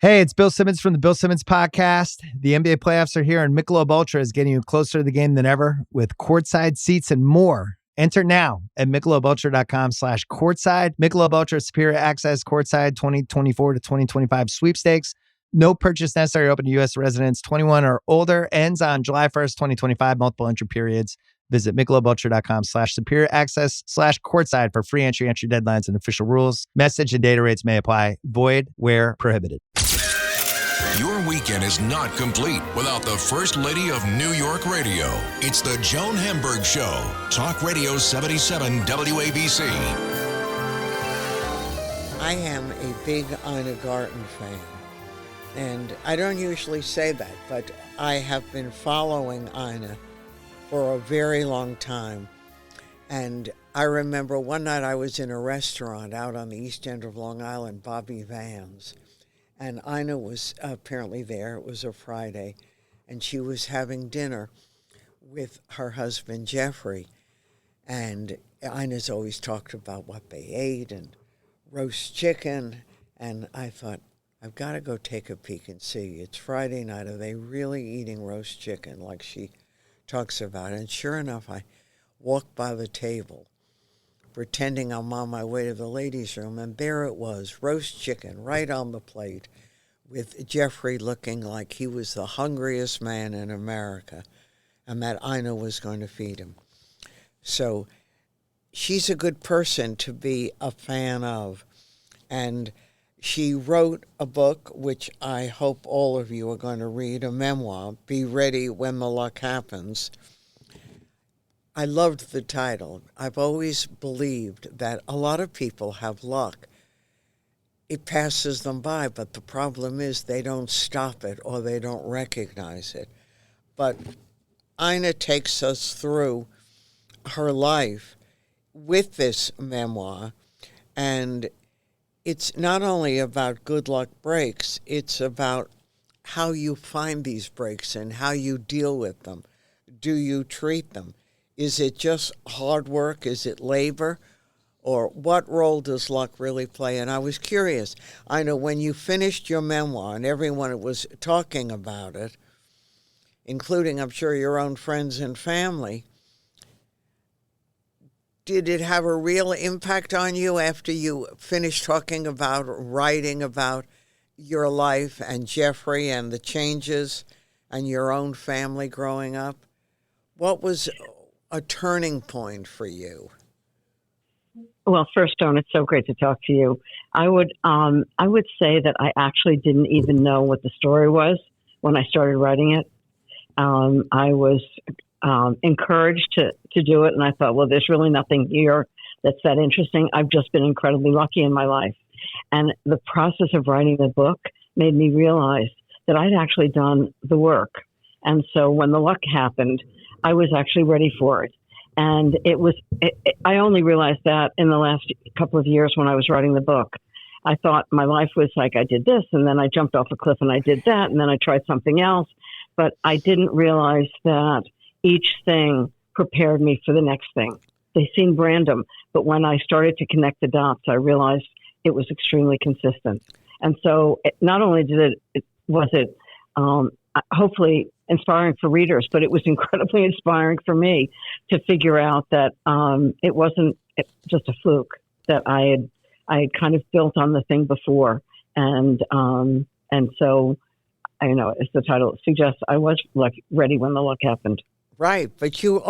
Hey, it's Bill Simmons from the Bill Simmons Podcast. The NBA playoffs are here, and Michelob Ultra is getting you closer to the game than ever with courtside seats and more. Enter now at MichelobUltra.com/courtside. Michelob Ultra Superior Access Courtside 2024 to 2025 sweepstakes. No purchase necessary. Open to U.S. residents 21 or older. Ends on July 1st, 2025. Multiple entry periods. Visit MichelobUltra.com/superior access/courtside for free entry deadlines and official rules. Message and data rates may apply. Void where prohibited. Your weekend is not complete without the First Lady of New York Radio. It's the Joan Hamburg Show. Talk Radio 77 WABC. I am a big Ina Garten fan. And I don't usually say that, but I have been following Ina for a very long time. And I remember one night I was in a restaurant out on the East End of Long Island, Bobby Van's. And Ina was apparently there. It was a Friday. And she was having dinner with her husband, Jeffrey. And Ina's always talked about what they ate and roast chicken. And I thought, I've got to go take a peek and see. It's Friday night. Are they really eating roast chicken like she talks about? And sure enough, I walked by the table, pretending I'm on my way to the ladies' room, and there it was, roast chicken right on the plate, with Jeffrey looking like he was the hungriest man in America, and that Ina was going to feed him. So she's a good person to be a fan of, and she wrote a book, which I hope all of you are going to read, a memoir, Be Ready When the Luck Happens. I loved the title. I've always believed that a lot of people have luck. It passes them by, but the problem is they don't stop it or they don't recognize it. But Ina takes us through her life with this memoir, and it's not only about good luck breaks, it's about how you find these breaks and how you deal with them. Do you treat them? Is it just hard work? Is it labor? Or what role does luck really play? And I was curious. I know when you finished your memoir and everyone was talking about it, including, I'm sure, your own friends and family, did it have a real impact on you after you finished talking about, writing about your life and Jeffrey and the changes and your own family growing up? What was a turning point for you? Well, first, Joan, it's so great to talk to you. I would say that I actually didn't even know what the story was when I started writing it. I was encouraged to do it, and I thought, well, there's really nothing here that's that interesting. I've just been incredibly lucky in my life. And the process of writing the book made me realize that I'd actually done the work. And so when the luck happened, I was actually ready for it. And I only realized that in the last couple of years when I was writing the book. I thought my life was like I did this, and then I jumped off a cliff and I did that, and then I tried something else. But I didn't realize that each thing prepared me for the next thing. They seemed random, but when I started to connect the dots, I realized it was extremely consistent. And so not only was it hopefully inspiring for readers, but it was incredibly inspiring for me to figure out that it wasn't just a fluke, that I had kind of built on the thing before. And so, I know, as the title suggests, I was ready when the luck happened. Right. But you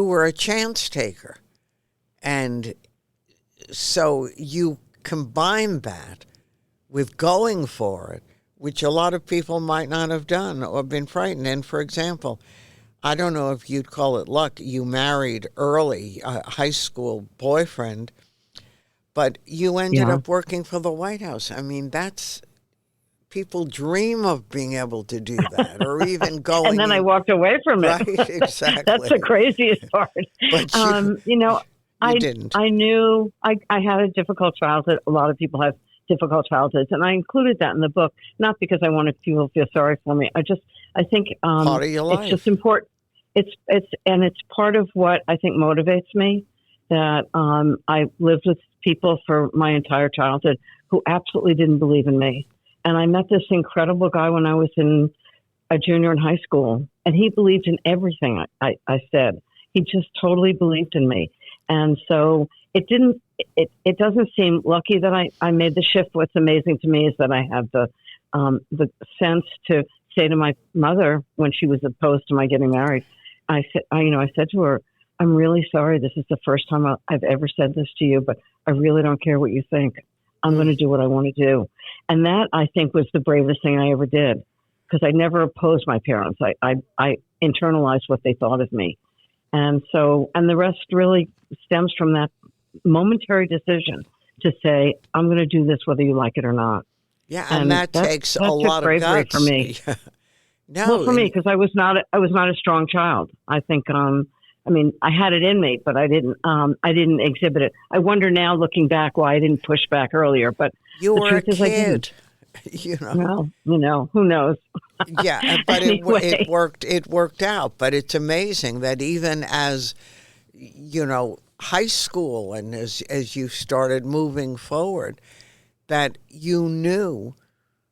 were a chance taker. And so you combine that with going for it, which a lot of people might not have done or been frightened. And, for example, I don't know if you'd call it luck. You married early, a high school boyfriend, but you ended up working for the White House. I mean, people dream of being able to do that, or even going. And then I walked away from it. Right, exactly. That's the craziest part. But I didn't. I knew I had a difficult childhood. A lot of people have difficult childhoods, and I included that in the book, not because I wanted people to feel sorry for me. I think part of your life. It's just important. It's part of what I think motivates me. That I lived with people for my entire childhood who absolutely didn't believe in me, And I met this incredible guy when I was in a junior in high school, and he believed in everything I said. He just totally believed in me. And so it doesn't seem lucky that I made the shift. What's amazing to me is that I have the sense to say to my mother when she was opposed to my getting married, I said to her, I'm really sorry. This is the first time I've ever said this to you, but I really don't care what you think. I'm going to do what I want to do. And that, I think, was the bravest thing I ever did, because I never opposed my parents. I internalized what they thought of me. And the rest really stems from that momentary decision to say, I'm going to do this whether you like it or not. Yeah, and that takes a lot of guts for me. No, for me, because I was not a strong child. I think, I had it in me, but I didn't exhibit it. I wonder now, looking back, why I didn't push back earlier. But you the were truth a is I kid. Well, who knows? Yeah, but Anyway. it worked out. But it's amazing that even as high school and as you started moving forward, that you knew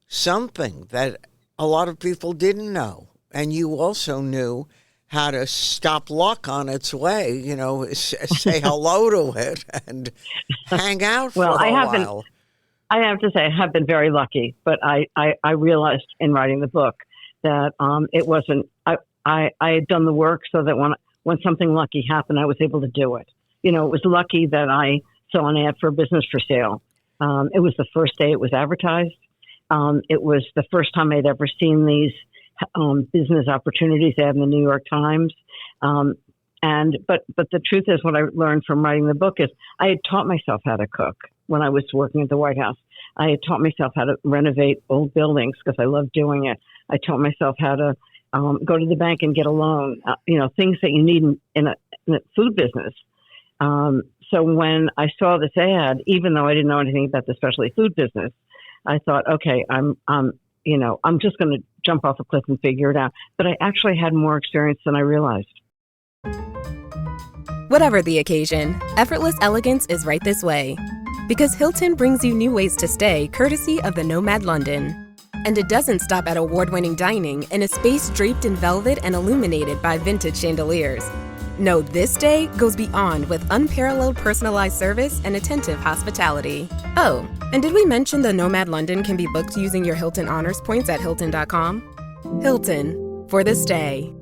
something that a lot of people didn't know, and you also knew how to stop luck on its way. Say hello to it and hang out for a while. I have to say, I have been very lucky, but I realized in writing the book that it wasn't. I had done the work so that when something lucky happened, I was able to do it. It was lucky that I saw an ad for a business for sale. It was the first day it was advertised. It was the first time I'd ever seen these business opportunities ad in the New York Times. But the truth is, what I learned from writing the book is I had taught myself how to cook when I was working at the White House. I had taught myself how to renovate old buildings because I loved doing it. I taught myself how to go to the bank and get a loan, things that you need in a food business. So when I saw this ad, even though I didn't know anything about the specialty food business, I thought, okay, I'm just going to jump off a cliff and figure it out. But I actually had more experience than I realized. Whatever the occasion, effortless elegance is right this way. Because Hilton brings you new ways to stay courtesy of the Nomad London. And it doesn't stop at award-winning dining in a space draped in velvet and illuminated by vintage chandeliers. No, this day goes beyond with unparalleled personalized service and attentive hospitality. Oh, and did we mention the Nomad London can be booked using your Hilton Honors points at Hilton.com? Hilton, for the stay.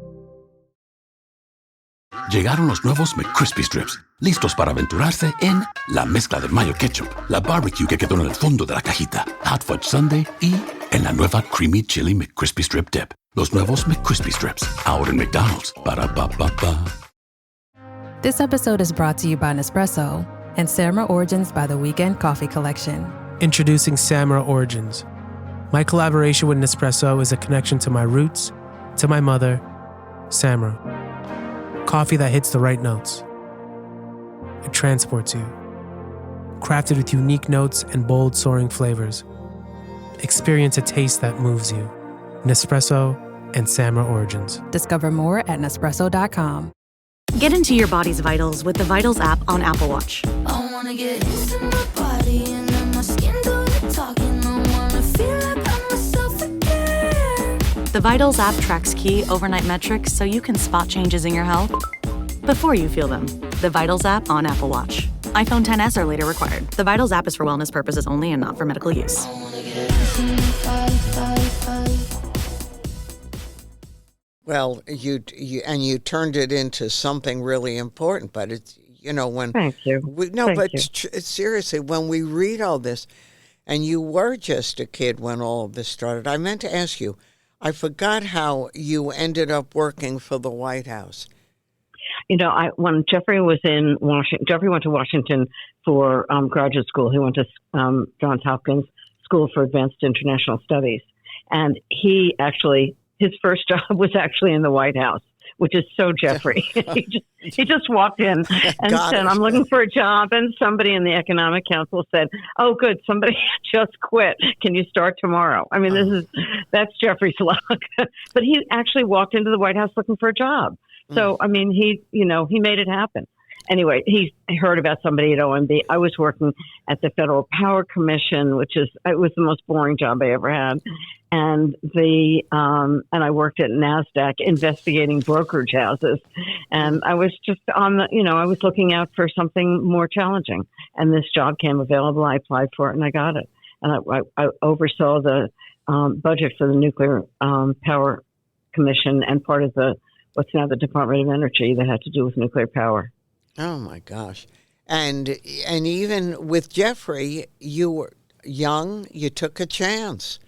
Llegaron los nuevos McCrispy Strips, listos para aventurarse en la mezcla de mayo ketchup, la barbecue que quedó en el fondo de la cajita, hot fudge sundae y en la nueva creamy chili McCrispy Strip dip. Los nuevos McCrispy Strips, ahora en McDonald's. Ba-da-ba-ba-ba. This episode is brought to you by Nespresso and Samra Origins by the Weekend Coffee Collection. Introducing Samra Origins. My collaboration with Nespresso is a connection to my roots, to my mother, Samra. Coffee that hits the right notes. It transports you. Crafted with unique notes and bold, soaring flavors. Experience a taste that moves you. Nespresso and Samra Origins. Discover more at Nespresso.com. Get into your body's vitals with the Vitals app on Apple Watch. I wanna get into my body and let my skin do the talking. I wanna feel like I'm myself again. The Vitals app tracks key overnight metrics so you can spot changes in your health before you feel them. The Vitals app on Apple Watch. iPhone XS or later required. The Vitals app is for wellness purposes only and not for medical use. Well, you turned it into something really important, but it's when Thank you. Seriously, when we read all this, and you were just a kid when all of this started, I meant to ask you, I forgot how you ended up working for the White House. When Jeffrey was in Washington, Jeffrey went to Washington for graduate school. He went to Johns Hopkins School for Advanced International Studies, and his first job was actually in the White House, which is so Jeffrey. he just walked in and said, I'm looking for a job. And somebody in the Economic Council said, oh, good, somebody just quit. Can you start tomorrow? I mean, that's Jeffrey's luck. But he actually walked into the White House looking for a job. So, I mean, he made it happen. anyway, he heard about somebody at OMB. I was working at the Federal Power Commission, it was the most boring job I ever had. And and I worked at NASDAQ investigating brokerage houses. And I was just I was looking out for something more challenging. And this job came available. I applied for it and I got it. And I oversaw the budget for the Nuclear Power Commission and part of what's now the Department of Energy that had to do with nuclear power. Oh my gosh. And even with Jeffrey, you were young, you took a chance.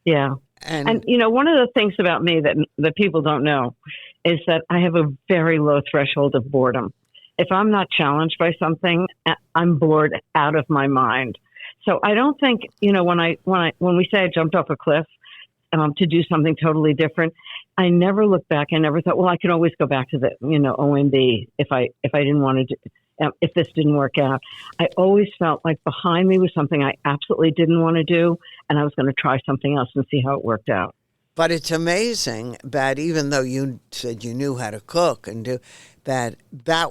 Yeah. And one of the things about me that people don't know is that I have a very low threshold of boredom. If I'm not challenged by something, I'm bored out of my mind. So I don't think, when we say I jumped off a cliff to do something totally different, I never looked back. I never thought, well, I can always go back to the, OMB if I didn't want to if this didn't work out. I always felt like behind me was something I absolutely didn't want to do, and I was going to try something else and see how it worked out. But it's amazing that even though you said you knew how to cook and do that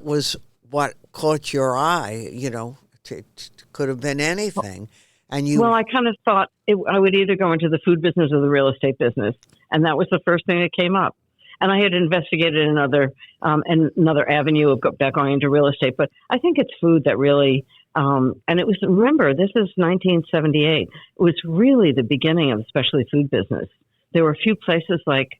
was what caught your eye, it could have been anything. And Well, I kind of thought I would either go into the food business or the real estate business. And that was the first thing that came up. And I had investigated another avenue of going into real estate. But I think it's food that really, and it was, remember, this is 1978. It was really the beginning of the specialty food business. There were a few places like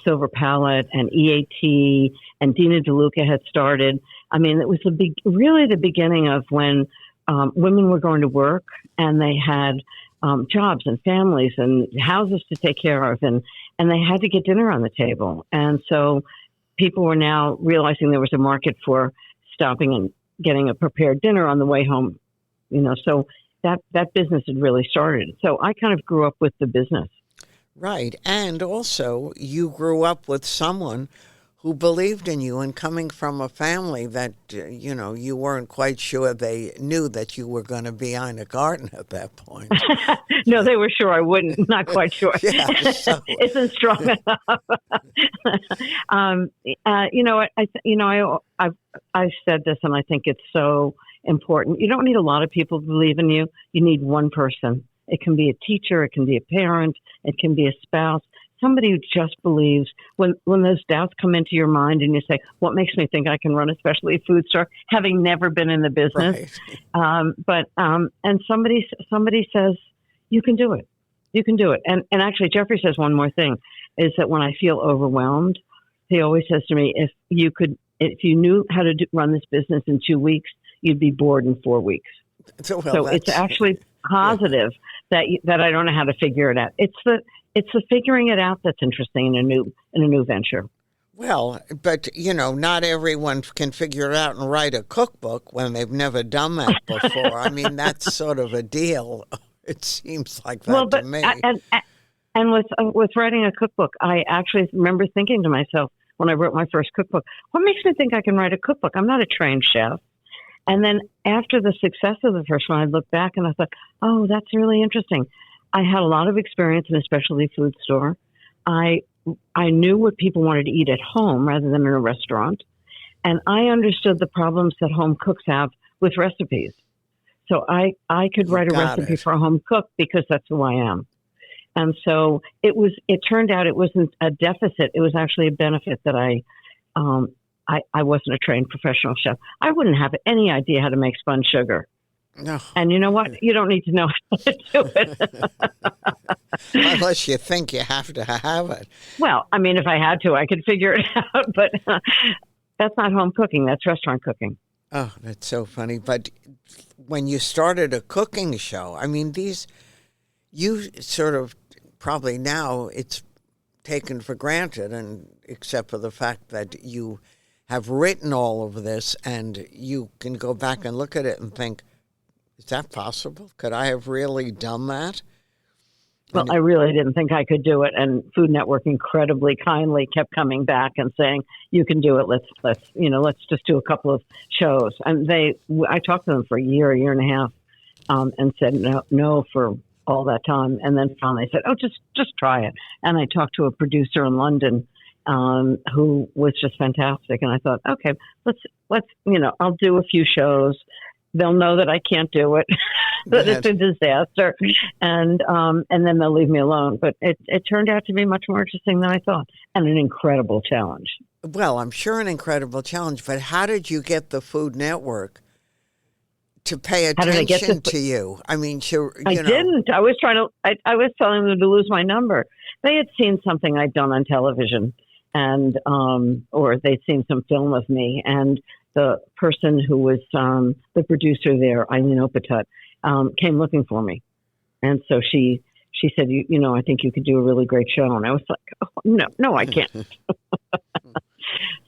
Silver Palette and EAT and Dina DeLuca had started. I mean, it was really the beginning of when women were going to work and they had jobs and families and houses to take care of, and they had to get dinner on the table. And so people were now realizing there was a market for stopping and getting a prepared dinner on the way home. So that business had really started. So I kind of grew up with the business. Right. And also you grew up with someone who believed in you, and coming from a family that, you weren't quite sure they knew that you were going to be Ina Garten at that point. No, they were sure I wouldn't. Not quite sure. Yeah, so. Isn't strong enough. I've said this, and I think it's so important. You don't need a lot of people to believe in you. You need one person. It can be a teacher. It can be a parent. It can be a spouse. Somebody who just believes. When those doubts come into your mind and you say, what makes me think I can run a specialty food store, having never been in the business? Right. And somebody says, you can do it. You can do it. And actually, Jeffrey says one more thing, is that when I feel overwhelmed, he always says to me, if you knew how to run this business in 2 weeks, you'd be bored in 4 weeks. So it's actually positive that I don't know how to figure it out. It's the figuring it out that's interesting in a new venture. Well, but, not everyone can figure it out and write a cookbook when they've never done that before. I mean, that's sort of a deal. It seems like that to me. And with writing a cookbook, I actually remember thinking to myself when I wrote my first cookbook, what makes me think I can write a cookbook? I'm not a trained chef. And then after the success of the first one, I looked back and I thought, oh, that's really interesting. I had a lot of experience in a specialty food store. I knew what people wanted to eat at home rather than in a restaurant. And I understood the problems that home cooks have with recipes. So I could write a recipe for a home cook because that's who I am. And so it turned out it wasn't a deficit. It was actually a benefit that I wasn't a trained professional chef. I wouldn't have any idea how to make spun sugar. No. And you know what? You don't need to know how to do it. Unless you think you have to have it. Well, I mean, if I had to, I could figure it out. But that's not home cooking. That's restaurant cooking. Oh, that's so funny. But when you started a cooking show, I mean, you sort of probably now it's taken for granted, and except for the fact that you have written all of this and you can go back and look at it and think, is that possible? Could I have really done that? Well, I really didn't think I could do it. And Food Network incredibly kindly kept coming back and saying, you can do it. Let's just do a couple of shows. And I talked to them for a year and a half, and said no for all that time. And then finally said, oh, just try it. And I talked to a producer in London who was just fantastic. And I thought, okay, let's I'll do a few shows. They'll know that I can't do it, that it's a disaster, and then they'll leave me alone. But it turned out to be much more interesting than I thought, and an incredible challenge. Well, I'm sure an incredible challenge, but how did you get the Food Network to pay attention to you? I mean, I didn't. I was telling them to lose my number. They had seen something I'd done on television, and or they'd seen some film of me, and the person who was the producer there, Eileen Opetut, came looking for me. And so she said, I think you could do a really great show. And I was like, oh, no, I can't.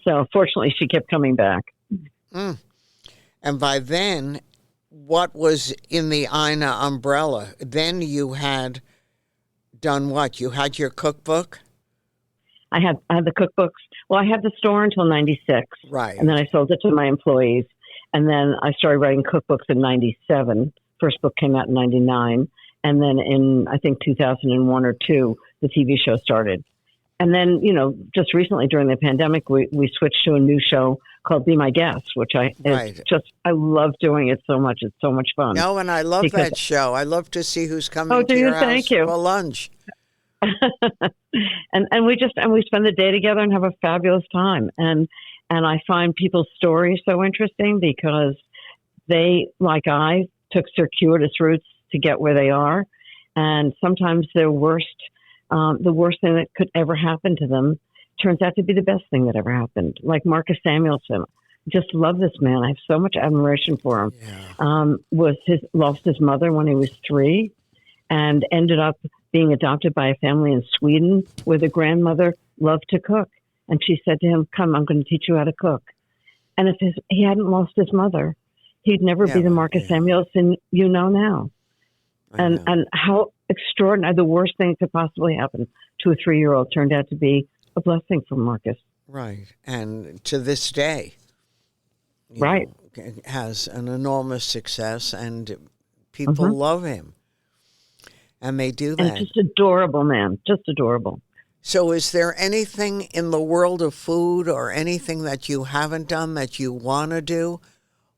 So fortunately, she kept coming back. Mm. And by then, what was in the Ina umbrella? Then you had done what? You had your cookbook? I had the cookbooks. Well, I had the store until 96. Right. And then I sold it to my employees. And then I started writing cookbooks in 97. First book came out in 99. And then in, I think, 2001 or 2, the TV show started. And then, just recently during the pandemic, we switched to a new show called Be My Guest, which I love doing it so much. It's so much fun. No, and I love that show. I love to see who's coming to your house for lunch. and we spend the day together and have a fabulous time. And I find people's stories so interesting because they, like I, took circuitous routes to get where they are. And sometimes the worst thing that could ever happen to them turns out to be the best thing that ever happened. Like Marcus Samuelsson. Just love this man. I have so much admiration for him. Yeah. Lost his mother when he was 3 and ended up being adopted by a family in Sweden where the grandmother loved to cook. And she said to him, come, I'm going to teach you how to cook. And if he hadn't lost his mother, he'd never be the Marcus Samuelsson now. And how extraordinary, the worst thing that could possibly happen to a 3-year-old turned out to be a blessing for Marcus. Right. And to this day, has an enormous success and people love him. And they do that. And just adorable, man. Just adorable. So is there anything in the world of food or anything that you haven't done that you want to do?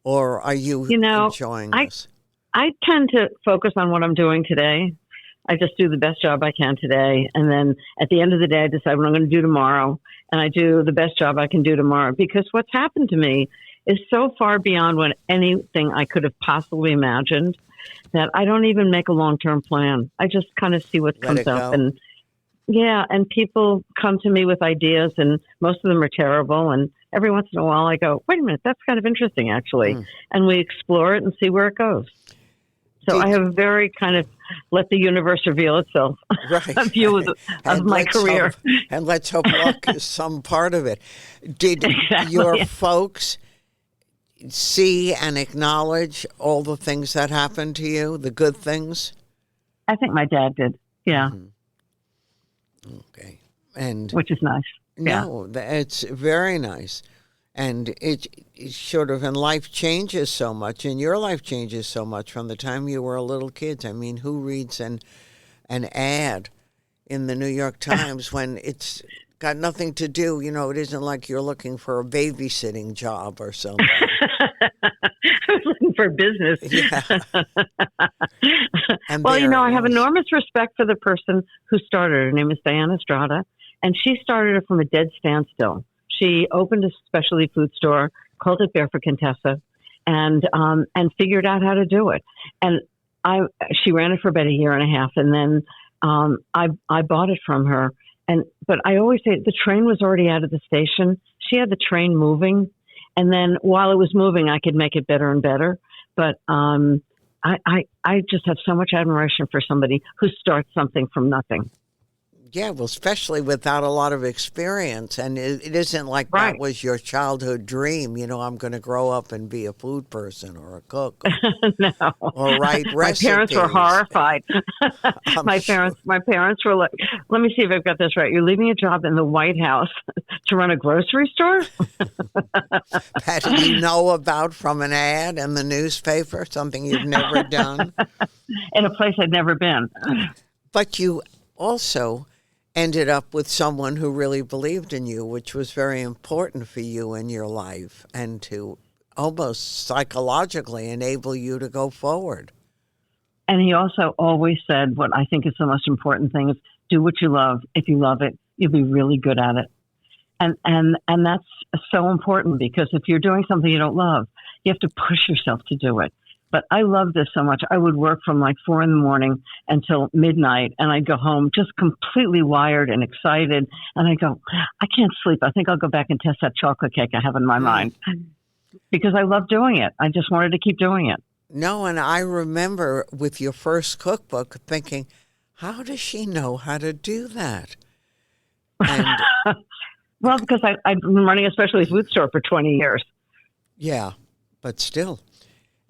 Or are you enjoying this? I tend to focus on what I'm doing today. I just do the best job I can today. And then at the end of the day, I decide what I'm going to do tomorrow. And I do the best job I can do tomorrow. Because what's happened to me is so far beyond what anything I could have possibly imagined that I don't even make a long-term plan. I just kind of see what comes up. And people come to me with ideas, and most of them are terrible. And every once in a while I go, wait a minute, that's kind of interesting, actually. And we explore it and see where it goes. So I have a very kind of let the universe reveal itself view of my career. And let's hope luck is some part of it. Did your folks see and acknowledge all the things that happened to you, the good things? I think my dad did, yeah. Okay. Which is nice. No, it's very nice. And it sort of, and life changes so much, and your life changes so much from the time you were a little kid. I mean, who reads an ad in the New York Times when it's got nothing to do? It isn't like you're looking for a babysitting job or something. I was looking for business. Yeah. Well, I have enormous respect for the person who started. Her name is Diana Estrada, and she started it from a dead standstill. She opened a specialty food store, called it Barefoot Contessa, and figured out how to do it. And she ran it for about a year and a half, and then I bought it from her. But I always say the train was already out of the station. She had the train moving, and then while it was moving, I could make it better and better. But I just have so much admiration for somebody who starts something from nothing. Yeah, well, especially without a lot of experience. And it isn't like that was your childhood dream. I'm going to grow up and be a food person or a cook. No. Or write recipes. My parents were horrified. My parents were like, let me see if I've got this right. You're leaving a job in the White House to run a grocery store? That you know about from an ad in the newspaper, something you've never done? In a place I'd never been. But you also ended up with someone who really believed in you, which was very important for you in your life, and to almost psychologically enable you to go forward. And he also always said what I think is the most important thing is do what you love. If you love it, you'll be really good at it. And that's so important, because if you're doing something you don't love, you have to push yourself to do it. But I love this so much. I would work from like 4 a.m. until midnight, and I'd go home just completely wired and excited. And I go, I can't sleep. I think I'll go back and test that chocolate cake I have in my mind, because I love doing it. I just wanted to keep doing it. No, and I remember with your first cookbook thinking, how does she know how to do that? And well, because I've been running a specialty food store for 20 years. Yeah, but still.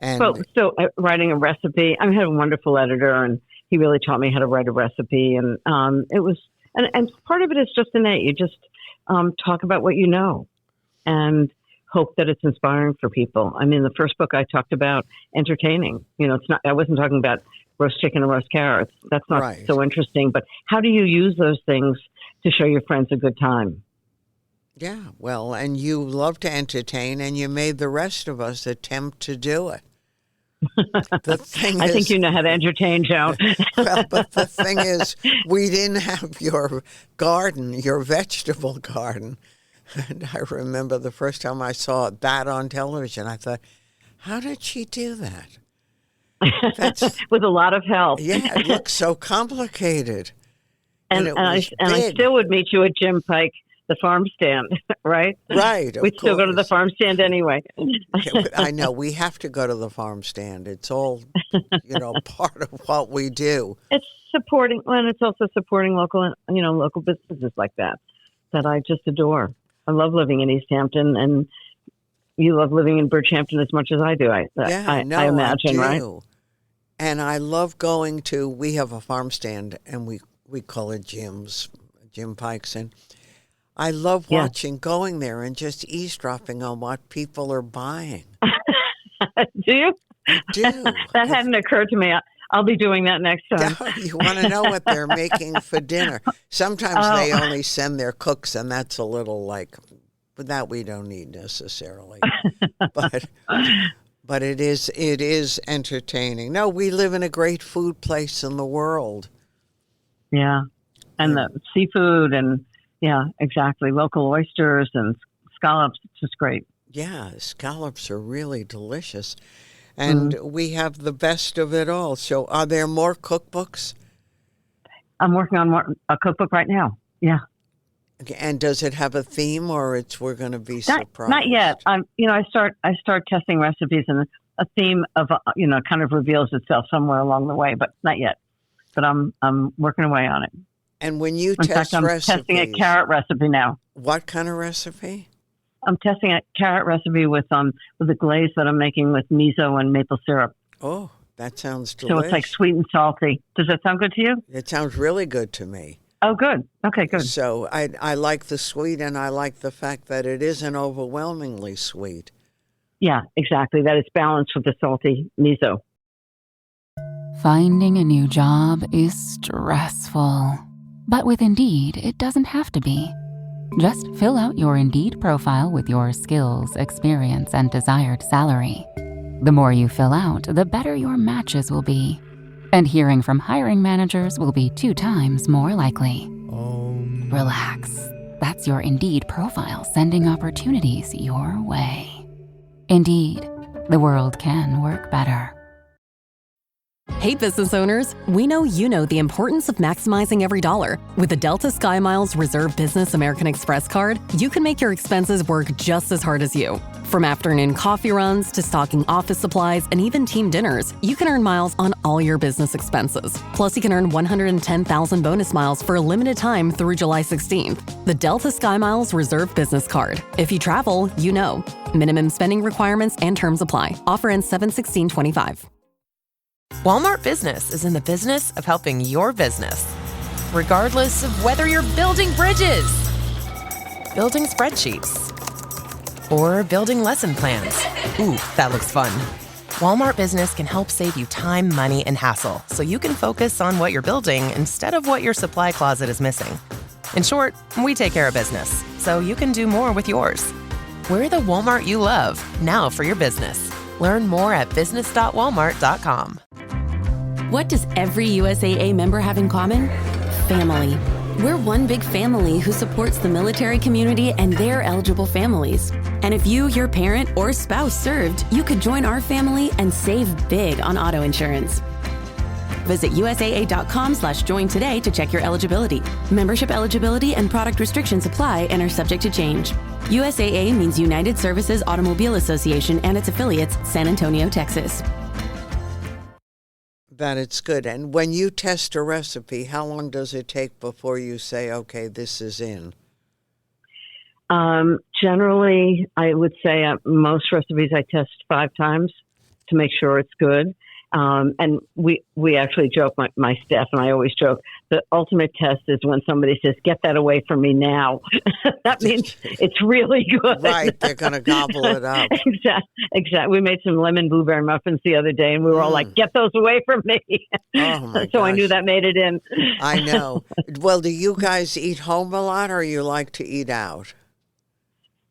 And well, still writing a recipe. I had a wonderful editor, and he really taught me how to write a recipe. And it was, and part of it is just innate. You just talk about what you know and hope that it's inspiring for people. I mean, the first book I talked about entertaining. You know, it's not. I wasn't talking about roast chicken and roast carrots. That's not right. So interesting. But how do you use those things to show your friends a good time? Yeah, well, and you love to entertain, and you made the rest of us attempt to do it. The thing I think you know how to entertain, Joan. Well, but the thing is, we didn't have your garden, your vegetable garden. And I remember the first time I saw that on television, I thought, how did she do that? That's, with a lot of help. Yeah, it looks so complicated. And I still would meet you at Jim Pike, the farm stand, right? Right. We'd still go to the farm stand anyway. I know. We have to go to the farm stand. It's all, part of what we do. It's supporting, and it's also supporting local businesses like that I just adore. I love living in East Hampton, and you love living in Bridgehampton as much as I do. I imagine, right? And I love going to, we have a farm stand, and we call it Jim Pike's, and I love going there and just eavesdropping on what people are buying. Do you? I do. That hadn't occurred to me. I'll be doing that next time. You want to know what they're making for dinner. Sometimes they only send their cooks, and that's a little but that we don't need necessarily. But it is entertaining. No, we live in a great food place in the world. Yeah, and the seafood and... Yeah, exactly. Local oysters and scallops. It's just great. Yeah, scallops are really delicious. And we have the best of it all. So are there more cookbooks? I'm working on a cookbook right now. Yeah. Okay, and does it have a theme, or we're going to be surprised? Not yet. I start testing recipes, and a theme of kind of reveals itself somewhere along the way, but not yet. But I'm working away on it. And when you test recipes... In fact, I'm testing a carrot recipe now. What kind of recipe? I'm testing a carrot recipe with a glaze that I'm making with miso and maple syrup. Oh, that sounds delicious. So it's like sweet and salty. Does that sound good to you? It sounds really good to me. Oh, good. Okay, good. So I like the sweet, and I like the fact that it isn't overwhelmingly sweet. Yeah, exactly. That it's balanced with the salty miso. Finding a new job is stressful. But with Indeed, it doesn't have to be. Just fill out your Indeed profile with your skills, experience, and desired salary. The more you fill out, the better your matches will be. And hearing from hiring managers will be 2 times more likely. Relax. That's your Indeed profile sending opportunities your way. Indeed, the world can work better. Hey business owners, we know you know the importance of maximizing every dollar. With the Delta SkyMiles Reserve Business American Express card, you can make your expenses work just as hard as you. From afternoon coffee runs to stocking office supplies and even team dinners, you can earn miles on all your business expenses. Plus, you can earn 110,000 bonus miles for a limited time through July 16th. The Delta SkyMiles Reserve Business Card. If you travel, you know. Minimum spending requirements and terms apply. Offer ends 7/16/25. Walmart Business is in the business of helping your business, regardless of whether you're building bridges, building spreadsheets, or building lesson plans. Ooh, that looks fun. Walmart Business can help save you time, money, and hassle so you can focus on what you're building instead of what your supply closet is missing. In short, we take care of business so you can do more with yours. We're the Walmart you love, now for your business. Learn more at business.walmart.com. What does every USAA member have in common? Family. We're one big family who supports the military community and their eligible families. And if you, your parent, or spouse served, you could join our family and save big on auto insurance. Visit USAA.com/join today to check your eligibility. Membership eligibility and product restrictions apply and are subject to change. USAA means United Services Automobile Association and its affiliates, San Antonio, Texas. That it's good. And when you test a recipe, how long does it take before you say, okay, this is in? Generally, I would say most recipes I test 5 times to make sure it's good. And we actually joke, my staff and I always joke, the ultimate test is when somebody says, get that away from me now. That means it's really good. Right, they're going to gobble it up. Exactly. We made some lemon blueberry muffins the other day, and we were all like, get those away from me. Oh my So gosh. I knew that made it in. I know. Well, do you guys eat home a lot, or you like to eat out?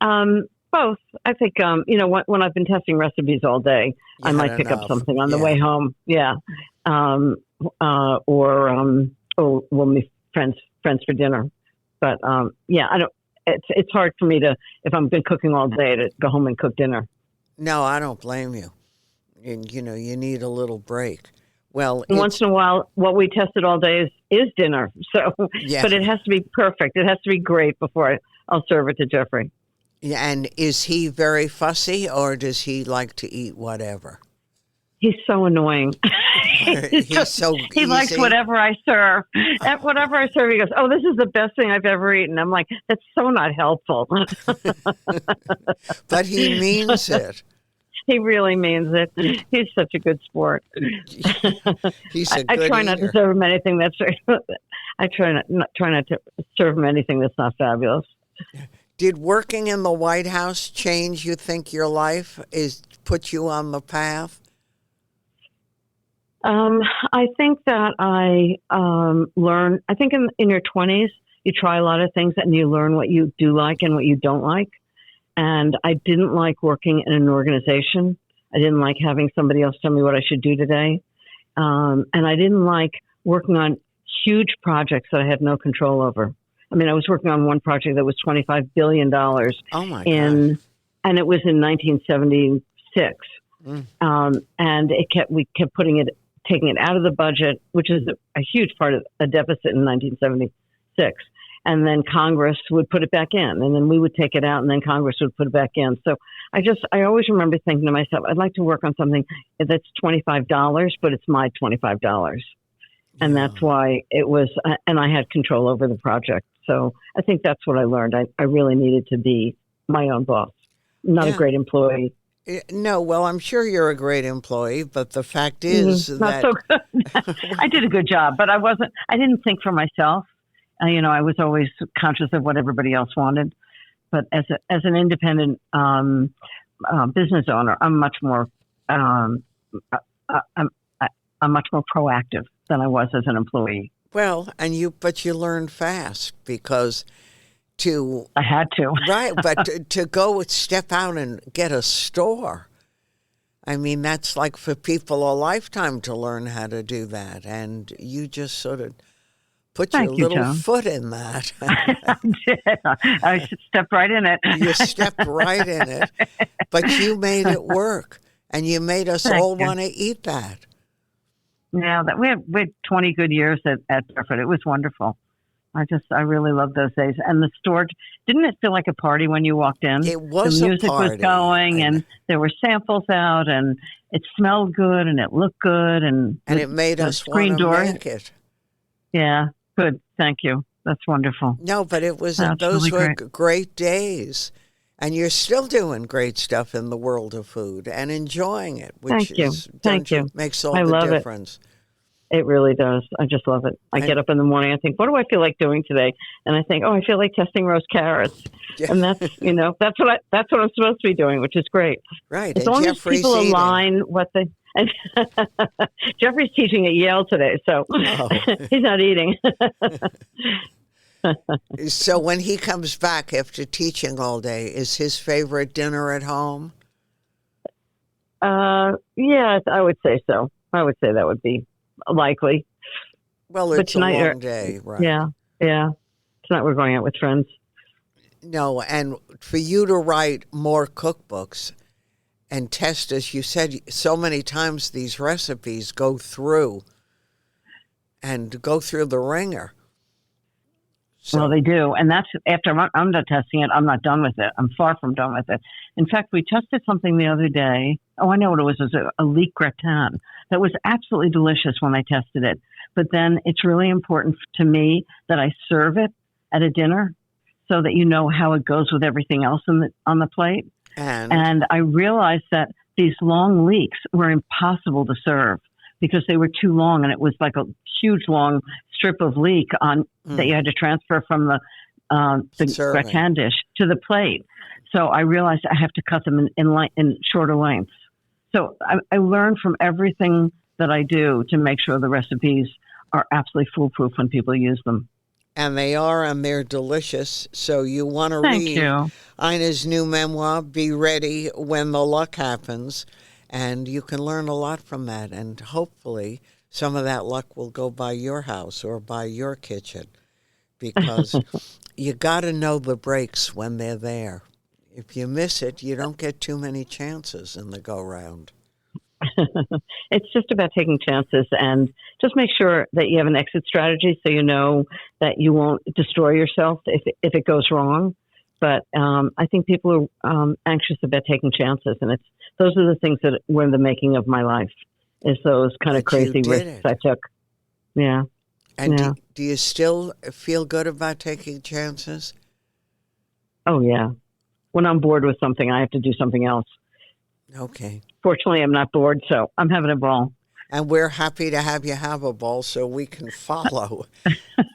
Both. I think, when I've been testing recipes all day, I might pick up something on the way home. Yeah. Or we'll meet friends for dinner. But, I don't, it's hard for me to, if I've been cooking all day, to go home and cook dinner. No, I don't blame you. And, you need a little break. Well, once in a while, what we tested all day is dinner. So, Yeah. But it has to be perfect. It has to be great before I'll serve it to Jeffrey. And is he very fussy, or does he like to eat whatever? He's so annoying. He's so He likes easy. whatever I serve. At whatever I serve, he goes, "Oh, this is the best thing I've ever eaten." I'm like, "That's so not helpful." But he means it. He really means it. He's such a good sport. He's a I good try not to eater. serve him anything that's. I try not to serve him anything that's not fabulous. Did working in the White House change, you think, your life? Put you on the path? I think that I learn. I think in your 20s, you try a lot of things and you learn what you do like and what you don't like. And I didn't like working in an organization. I didn't like having somebody else tell me what I should do today. And I didn't like working on huge projects that I had no control over. I mean, I was working on one project that was $25 billion. Oh my God. And it was in 1976. And we kept taking it out of the budget, which is a huge part of a deficit in 1976. And then Congress would put it back in, and then we would take it out, and then Congress would put it back in. So I always remember thinking to myself, I'd like to work on something that's $25, but it's my $25. And that's why it was, and I had control over the project. So I think that's what I learned. I really needed to be my own boss, not a great employee. No, well, I'm sure you're a great employee, but the fact is not so good. I did a good job, but I didn't think for myself. I was always conscious of what everybody else wanted. But as an independent business owner, I'm much more I'm much more proactive than I was as an employee. Well, but you learned fast because I had to. Right, but to go step out and get a store, I mean, that's like for people a lifetime to learn how to do that. And you just sort of put your little foot in that. I did. I stepped right in it. You stepped right in it. But you made it work. And you made us all want to eat that. Yeah, we had 20 good years at Barefoot. It was wonderful. I really loved those days. And the store, didn't it feel like a party when you walked in? It was the a music party. was going, and there were samples out, and it smelled good, and it looked good, and it made us want to make it. Yeah, good. Thank you. That's wonderful. No, but it was That's those really were great days. And you're still doing great stuff in the world of food and enjoying it, which Thank you. makes all the difference. It really does. I just love it. I get up in the morning. I think, what do I feel like doing today? And I think, I feel like testing roast carrots. Yeah. And that's that's what I'm supposed to be doing, which is great. Right. As long as people align what they. Jeffrey's teaching at Yale today, so he's not eating. So when he comes back after teaching all day, is his favorite dinner at home? Yeah, I would say so. I would say that would be likely. Well, it's a long day, right? Yeah. Tonight we're going out with friends. No, and for you to write more cookbooks and test, as you said so many times, these recipes go through the ringer. So. Well, they do. And that's after I'm done testing it, I'm not done with it. I'm far from done with it. In fact, we tested something the other day. Oh, I know what it was. It was a leek gratin that was absolutely delicious when I tested it. But then it's really important to me that I serve it at a dinner so that you know how it goes with everything else on the plate. And I realized that these long leeks were impossible to serve because they were too long, and it was like a huge long strip of leek that you had to transfer from the gratin dish to the plate. So I realized I have to cut them in shorter lengths. So I learned from everything that I do to make sure the recipes are absolutely foolproof when people use them. And they are, and they're delicious. So you want to read Ina's new memoir, Be Ready When the Luck Happens. And you can learn a lot from that. And hopefully some of that luck will go by your house or by your kitchen. Because you got to know the breaks when they're there. If you miss it, you don't get too many chances in the go-round. It's just about taking chances and just make sure that you have an exit strategy so you know that you won't destroy yourself if it goes wrong. But I think people are anxious about taking chances, and those are the things that were in the making of my life, is those kind of crazy risks I took. Yeah. And do you still feel good about taking chances? Oh, yeah. When I'm bored with something, I have to do something else. Okay. Fortunately, I'm not bored, so I'm having a ball. And we're happy to have you have a ball so we can follow.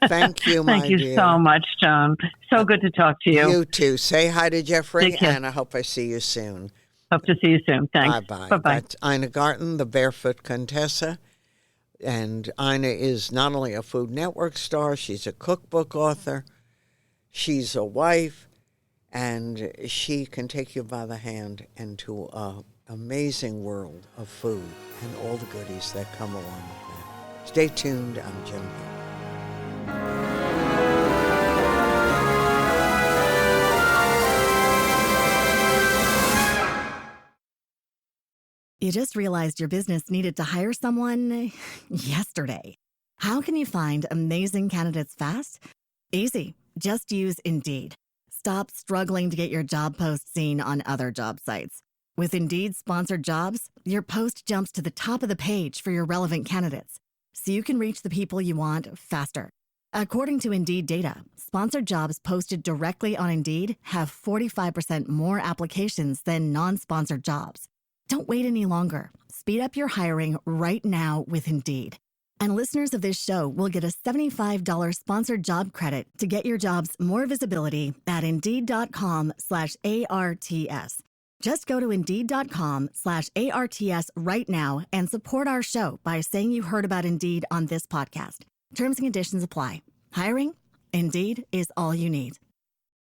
Thank you, my dear. Thank you so much, Joan. So good to talk to you. You too. Say hi to Jeffrey, and I hope I see you soon. Hope to see you soon. Thanks. Bye-bye. Bye-bye. That's Ina Garten, the Barefoot Contessa. And Ina is not only a Food Network star, she's a cookbook author, she's a wife, and she can take you by the hand into an amazing world of food and all the goodies that come along with that. Stay tuned. I'm Jim Hill. You just realized your business needed to hire someone yesterday. How can you find amazing candidates fast? Easy. Just use Indeed. Stop struggling to get your job post seen on other job sites. With Indeed sponsored jobs, your post jumps to the top of the page for your relevant candidates, so you can reach the people you want faster. According to Indeed data, sponsored jobs posted directly on Indeed have 45% more applications than non-sponsored jobs. Don't wait any longer. Speed up your hiring right now with Indeed. And listeners of this show will get a $75 sponsored job credit to get your jobs more visibility at Indeed.com/ARTS. Just go to Indeed.com/ARTS right now and support our show by saying you heard about Indeed on this podcast. Terms and conditions apply. Hiring? Indeed is all you need.